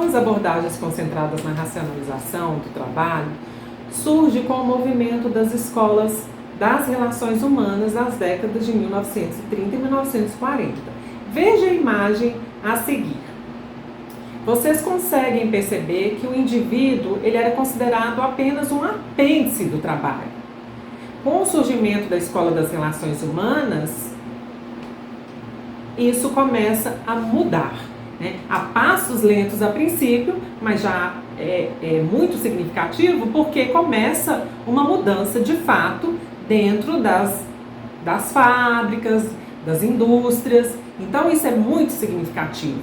as abordagens concentradas na racionalização do trabalho surge com o movimento das escolas das relações humanas das décadas de 1930 e 1940. Veja a imagem a seguir. Vocês conseguem perceber que o indivíduo ele era considerado apenas um apêndice do trabalho. Com o surgimento da escola das relações humanas, isso começa a mudar, né? A passos lentos a princípio, mas já é muito significativo porque começa uma mudança de fato dentro das fábricas, das indústrias. Então isso é muito significativo.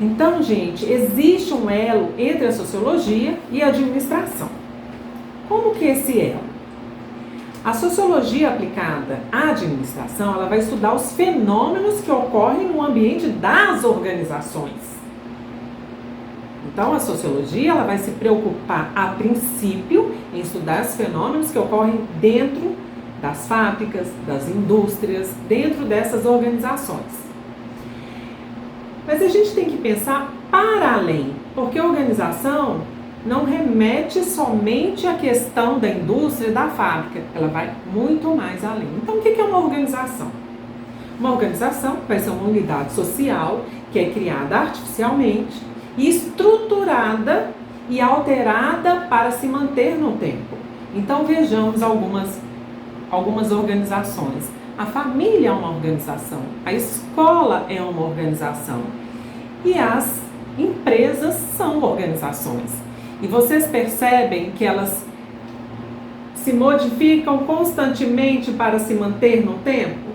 Então, gente, existe um elo entre a sociologia e a administração. Como que é esse elo? A sociologia aplicada à administração, ela vai estudar os fenômenos que ocorrem no ambiente das organizações. Então, a sociologia ela vai se preocupar, a princípio, em estudar os fenômenos que ocorrem dentro das fábricas, das indústrias, dentro dessas organizações. Mas a gente tem que pensar para além, porque a organização não remete somente à questão da indústria e da fábrica, ela vai muito mais além. Então, o que é uma organização? Uma organização vai ser uma unidade social que é criada artificialmente, estruturada e alterada para se manter no tempo. Então, vejamos algumas organizações. A família é uma organização, a escola é uma organização e as empresas são organizações. E vocês percebem que elas se modificam constantemente para se manter no tempo?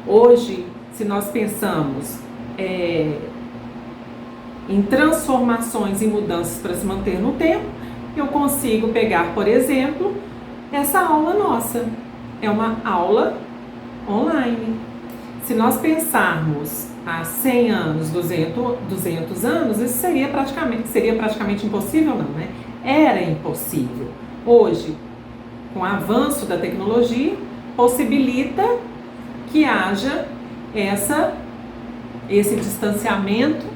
Hoje, se nós pensamos em transformações e mudanças para se manter no tempo, eu consigo pegar, por exemplo, essa aula nossa. É uma aula online. Se nós pensarmos há 100 anos, 200 anos, isso seria praticamente impossível, não, né? Era impossível. Hoje, com o avanço da tecnologia, possibilita que haja esse distanciamento,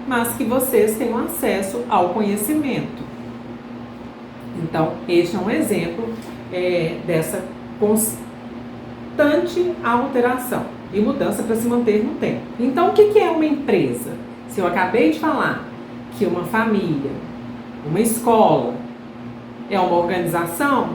mas que vocês tenham acesso ao conhecimento. Então, este é um exemplo dessa constante alteração e mudança para se manter no tempo. Então, o que é uma empresa? Se eu acabei de falar que uma família, uma escola é uma organização,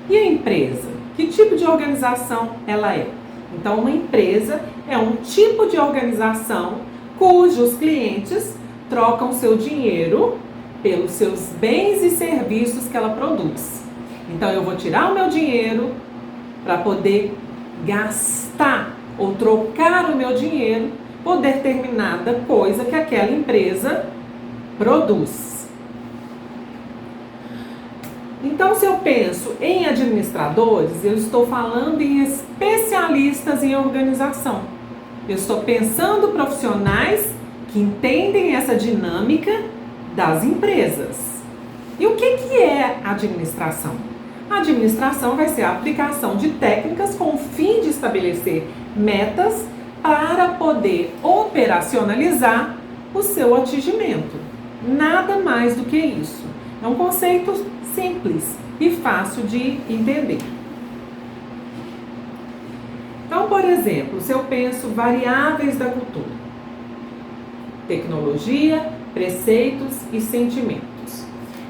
e a empresa? Que tipo de organização ela é? Então, uma empresa é um tipo de organização cujos clientes trocam seu dinheiro pelos seus bens e serviços que ela produz. Então, eu vou tirar o meu dinheiro para poder gastar ou trocar o meu dinheiro por determinada coisa que aquela empresa produz. Então, se eu penso em administradores, eu estou falando em especialistas em organização. Eu estou pensando profissionais que entendem essa dinâmica das empresas. E o que é administração? A administração vai ser a aplicação de técnicas com o fim de estabelecer metas para poder operacionalizar o seu atingimento. Nada mais do que isso. É um conceito simples e fácil de entender. Então, por exemplo, se eu penso variáveis da cultura, tecnologia, preceitos e sentimentos.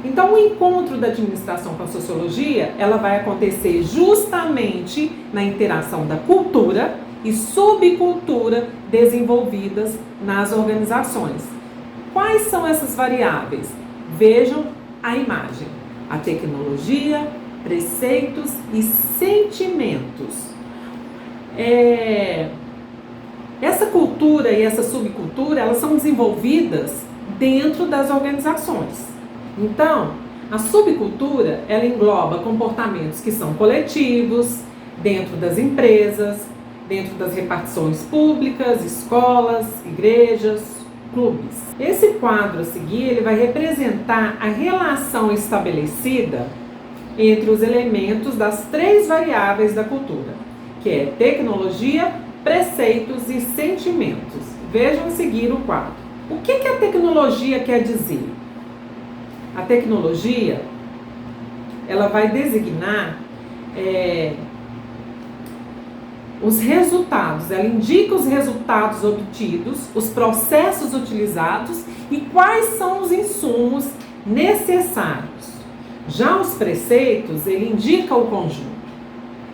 Então, o encontro da administração com a sociologia, ela vai acontecer justamente na interação da cultura e subcultura desenvolvidas nas organizações. Quais são essas variáveis? Vejam a imagem. A tecnologia, preceitos e sentimentos. Essa cultura e essa subcultura, elas são desenvolvidas dentro das organizações. Então, a subcultura, ela engloba comportamentos que são coletivos, dentro das empresas, dentro das repartições públicas, escolas, igrejas, clubes. Esse quadro a seguir, ele vai representar a relação estabelecida entre os elementos das 3 variáveis da cultura, que é tecnologia, preceitos e sentimentos. Vejam a seguir o quadro. O que a tecnologia quer dizer? A tecnologia, ela vai designar os resultados, ela indica os resultados obtidos, os processos utilizados e quais são os insumos necessários. Já os preceitos, ele indica o conjunto,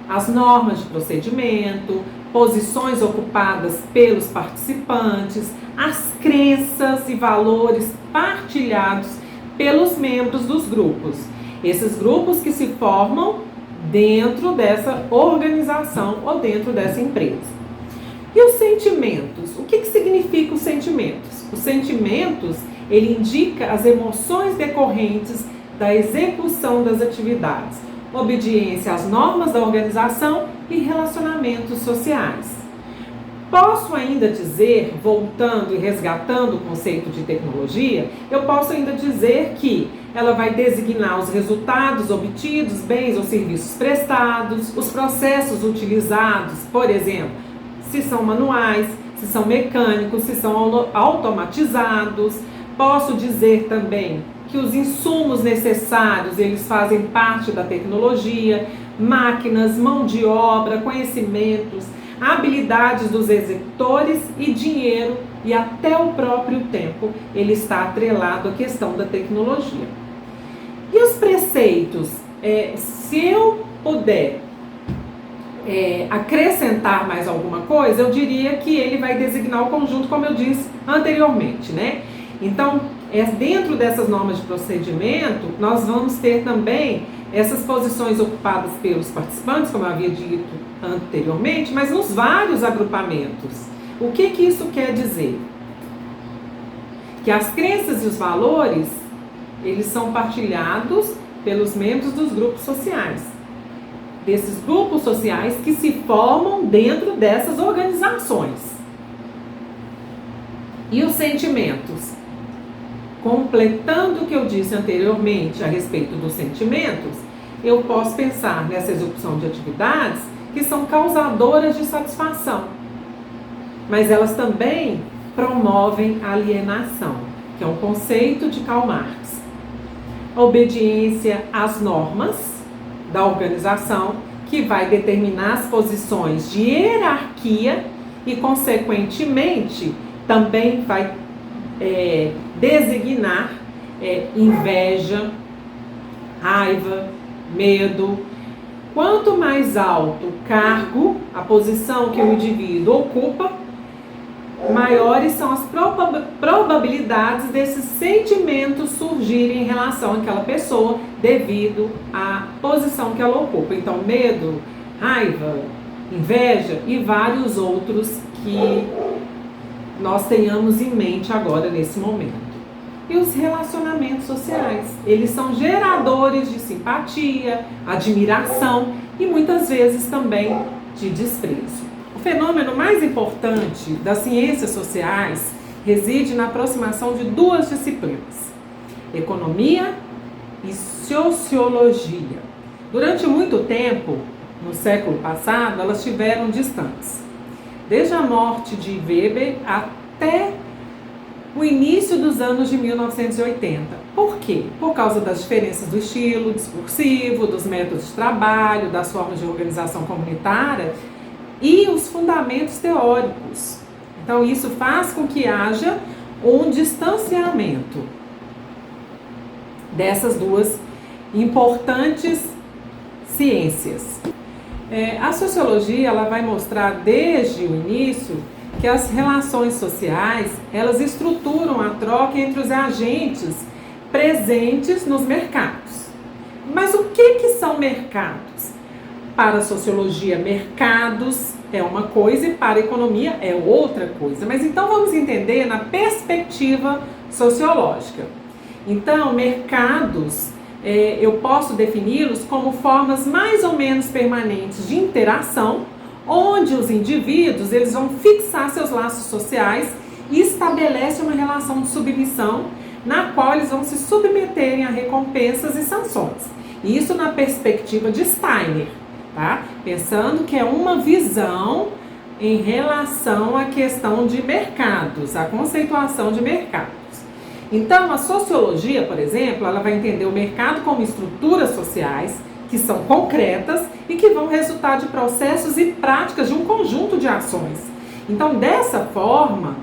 as normas de procedimento, posições ocupadas pelos participantes, as crenças e valores partilhados pelos membros dos grupos. Esses grupos que se formam dentro dessa organização ou dentro dessa empresa. E os sentimentos? O que significa os sentimentos? Os sentimentos, ele indica as emoções decorrentes da execução das atividades, obediência às normas da organização e relacionamentos sociais. Posso ainda dizer, voltando e resgatando o conceito de tecnologia, eu posso ainda dizer que ela vai designar os resultados obtidos, bens ou serviços prestados, os processos utilizados, por exemplo, se são manuais, se são mecânicos, se são automatizados. Posso dizer também que os insumos necessários, eles fazem parte da tecnologia, máquinas, mão de obra, conhecimentos, habilidades dos executores e dinheiro e até o próprio tempo, ele está atrelado à questão da tecnologia. E os preceitos? Se eu puder acrescentar mais alguma coisa, eu diria que ele vai designar o conjunto, como eu disse anteriormente, né? Então, dentro dessas normas de procedimento, nós vamos ter também essas posições ocupadas pelos participantes, como eu havia dito anteriormente, mas nos vários agrupamentos. O que isso quer dizer? Que as crenças e os valores, eles são partilhados pelos membros dos grupos sociais. Desses grupos sociais que se formam dentro dessas organizações. E os sentimentos? Completando o que eu disse anteriormente a respeito dos sentimentos, eu posso pensar nessa execução de atividades que são causadoras de satisfação, mas elas também promovem a alienação, que é um conceito de Karl Marx. A obediência às normas da organização, que vai determinar as posições de hierarquia e, consequentemente, também vai designar inveja, raiva, medo. Quanto mais alto o cargo, a posição que o indivíduo ocupa, maiores são as probabilidades desses sentimentos surgirem em relação àquela pessoa devido à posição que ela ocupa. Então, medo, raiva, inveja e vários outros que nós tenhamos em mente agora nesse momento. E os relacionamentos sociais, eles são geradores de simpatia, admiração e muitas vezes também de desprezo. O fenômeno mais importante das ciências sociais reside na aproximação de duas disciplinas, economia e sociologia. Durante muito tempo, no século passado, elas estiveram distantes. Desde a morte de Weber até o início dos anos de 1980. Por quê? Por causa das diferenças do estilo discursivo, dos métodos de trabalho, das formas de organização comunitária e os fundamentos teóricos. Então, isso faz com que haja um distanciamento dessas duas importantes ciências. A sociologia, ela vai mostrar desde o início que as relações sociais, elas estruturam a troca entre os agentes presentes nos mercados. Mas o que são mercados? Para a sociologia, mercados é uma coisa e para a economia é outra coisa. Mas então vamos entender na perspectiva sociológica. Então, mercados, eu posso defini-los como formas mais ou menos permanentes de interação, onde os indivíduos eles vão fixar seus laços sociais e estabelecem uma relação de submissão na qual eles vão se submeterem a recompensas e sanções. Isso na perspectiva de Steiner, tá? Pensando que é uma visão em relação à questão de mercados, a conceituação de mercados. Então, a sociologia, por exemplo, ela vai entender o mercado como estruturas sociais que são concretas e que vão resultar de processos e práticas de um conjunto de ações. Então, dessa forma,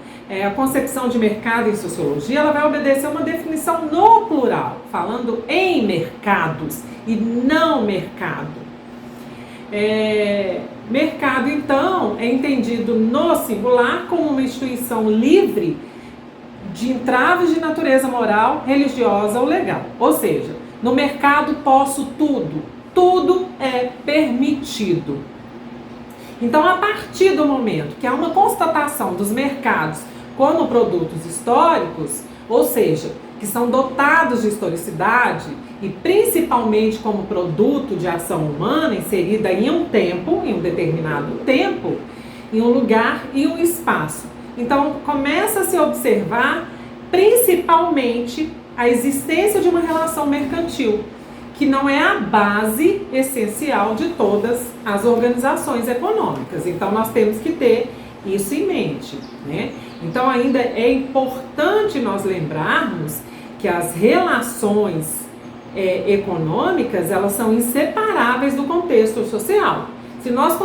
a concepção de mercado em sociologia ela vai obedecer a uma definição no plural, falando em mercados e não mercado. Mercado, então, é entendido no singular como uma instituição livre de entraves de natureza moral, religiosa ou legal. Ou seja, no mercado posso tudo, tudo é permitido. Então, a partir do momento que há uma constatação dos mercados como produtos históricos, ou seja, que são dotados de historicidade e principalmente como produto de ação humana inserida em um tempo, em um determinado tempo, em um lugar e um espaço. Então, começa a se observar principalmente a existência de uma relação mercantil, que não é a base essencial de todas as organizações econômicas. Então, nós temos que ter isso em mente, né? Então, ainda é importante nós lembrarmos que as relações econômicas, elas são inseparáveis do contexto social. Se nós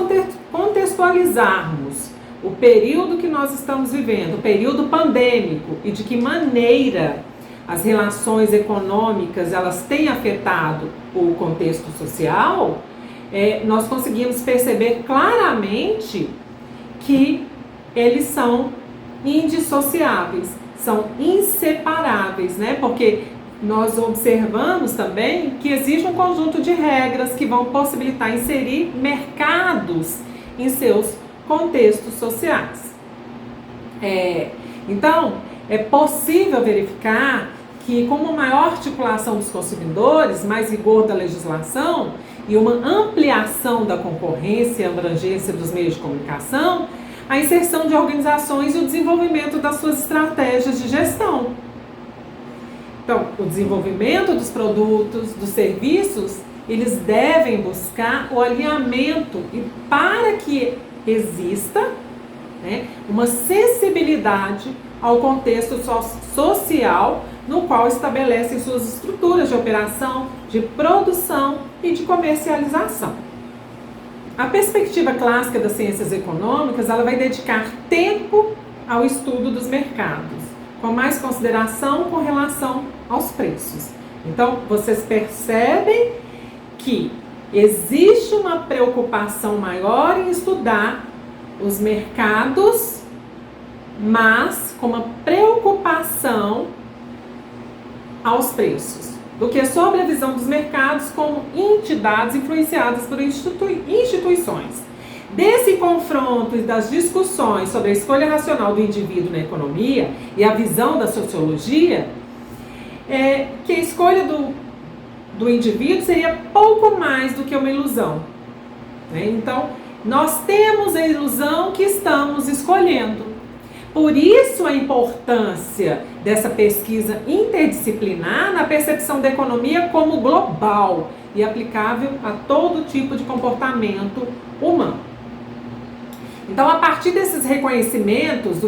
contextualizarmos o período que nós estamos vivendo, o período pandêmico, e de que maneira as relações econômicas elas têm afetado o contexto social, nós conseguimos perceber claramente que eles são indissociáveis, são inseparáveis, né? Porque nós observamos também que existe um conjunto de regras que vão possibilitar inserir mercados em seus contextos sociais. Então, é possível verificar que com uma maior articulação dos consumidores, mais rigor da legislação e uma ampliação da concorrência e abrangência dos meios de comunicação, a inserção de organizações e o desenvolvimento das suas estratégias de gestão. Então, o desenvolvimento dos produtos, dos serviços, eles devem buscar o alinhamento e para que exista, né, uma sensibilidade ao contexto social no qual estabelecem suas estruturas de operação, de produção e de comercialização. A perspectiva clássica das ciências econômicas, ela vai dedicar tempo ao estudo dos mercados, com mais consideração com relação aos preços. Então, vocês percebem que existe uma preocupação maior em estudar os mercados, mas com uma preocupação aos preços, do que sobre a visão dos mercados como entidades influenciadas por instituições. Desse confronto e das discussões sobre a escolha racional do indivíduo na economia e a visão da sociologia, que a escolha do indivíduo seria pouco mais do que uma ilusão, né? Então, nós temos a ilusão que estamos escolhendo. Por isso a importância dessa pesquisa interdisciplinar na percepção da economia como global e aplicável a todo tipo de comportamento humano. Então, a partir desses reconhecimentos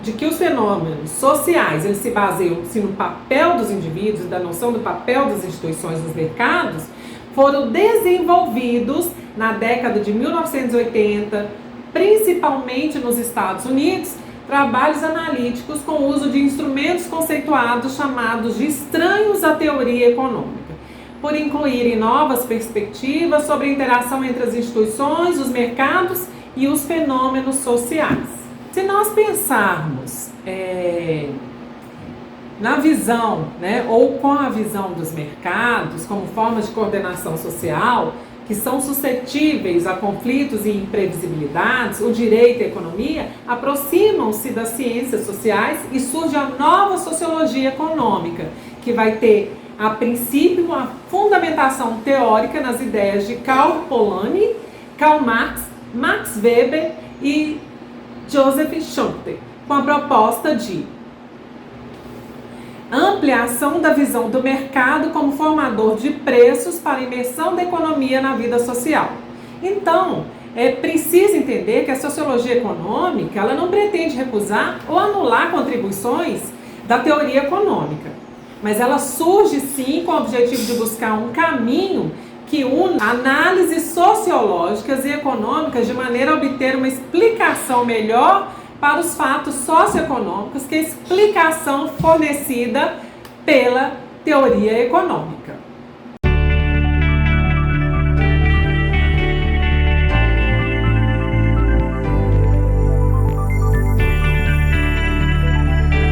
de que os fenômenos sociais eles se baseiam-se no papel dos indivíduos e da noção do papel das instituições nos mercados, foram desenvolvidos na década de 1980, principalmente nos Estados Unidos, trabalhos analíticos com o uso de instrumentos conceituados chamados de estranhos à teoria econômica, por incluírem novas perspectivas sobre a interação entre as instituições, os mercados e os fenômenos sociais. Se nós pensarmos na visão, né, ou com a visão dos mercados como formas de coordenação social, que são suscetíveis a conflitos e imprevisibilidades, o direito e a economia aproximam-se das ciências sociais e surge a nova sociologia econômica, que vai ter, a princípio, uma fundamentação teórica nas ideias de Karl Polanyi, Karl Marx, Max Weber e Joseph Schumpeter, com a proposta de ampliação da visão do mercado como formador de preços para a imersão da economia na vida social. Então, é preciso entender que a sociologia econômica ela não pretende recusar ou anular contribuições da teoria econômica, mas ela surge sim com o objetivo de buscar um caminho que une análises sociológicas e econômicas de maneira a obter uma explicação melhor para os fatos socioeconômicos que a explicação fornecida pela teoria econômica.